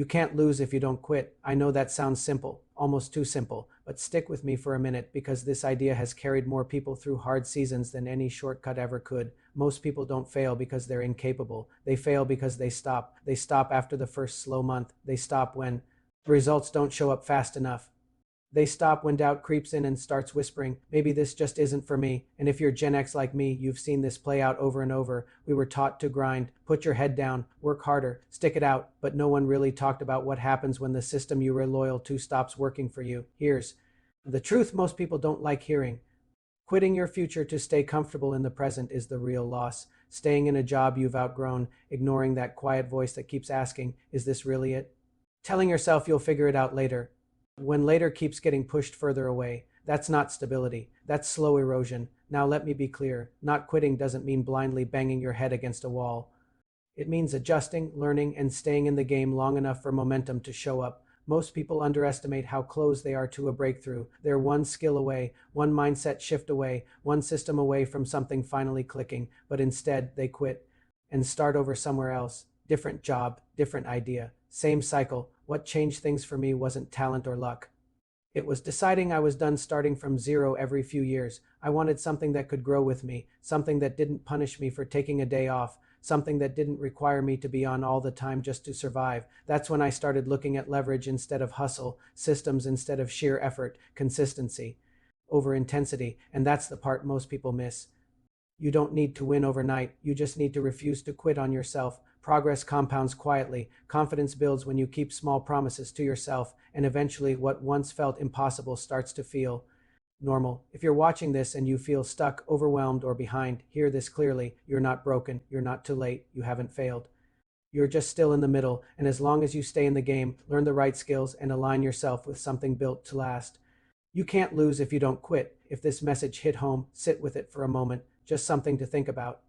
You can't lose if you don't quit. I know that sounds simple, almost too simple, but stick with me for a minute because this idea has carried more people through hard seasons than any shortcut ever could. Most people don't fail because they're incapable. They fail because they stop. They stop after the first slow month. They stop when the results don't show up fast enough. They stop when doubt creeps in and starts whispering, maybe this just isn't for me. And if you're Gen X like me, you've seen this play out over and over. We were taught to grind, put your head down, work harder, stick it out, but no one really talked about what happens when the system you were loyal to stops working for you. Here's the truth most people don't like hearing. Quitting your future to stay comfortable in the present is the real loss. Staying in a job you've outgrown, ignoring that quiet voice that keeps asking, is this really it? Telling yourself you'll figure it out later, when later keeps getting pushed further away. That's not stability. That's slow erosion. Now let me be clear. Not quitting doesn't mean blindly banging your head against a wall. It means adjusting, learning, and staying in the game long enough for momentum to show up. Most people underestimate how close they are to a breakthrough. They're one skill away, one mindset shift away, one system away from something finally clicking, but instead they quit and start over somewhere else. Different job, different idea, same cycle. What changed things for me wasn't talent or luck. It was deciding I was done starting from zero every few years. I wanted something that could grow with me, something that didn't punish me for taking a day off, something that didn't require me to be on all the time just to survive. That's when I started looking at leverage instead of hustle, systems instead of sheer effort, consistency over intensity, and that's the part most people miss. You don't need to win overnight, you just need to refuse to quit on yourself. Progress compounds quietly, confidence builds when you keep small promises to yourself, and eventually what once felt impossible starts to feel normal. If you're watching this and you feel stuck, overwhelmed, or behind, hear this clearly. You're not broken, you're not too late, you haven't failed. You're just still in the middle, and as long as you stay in the game, learn the right skills, and align yourself with something built to last, you can't lose if you don't quit. If this message hit home, sit with it for a moment, just something to think about.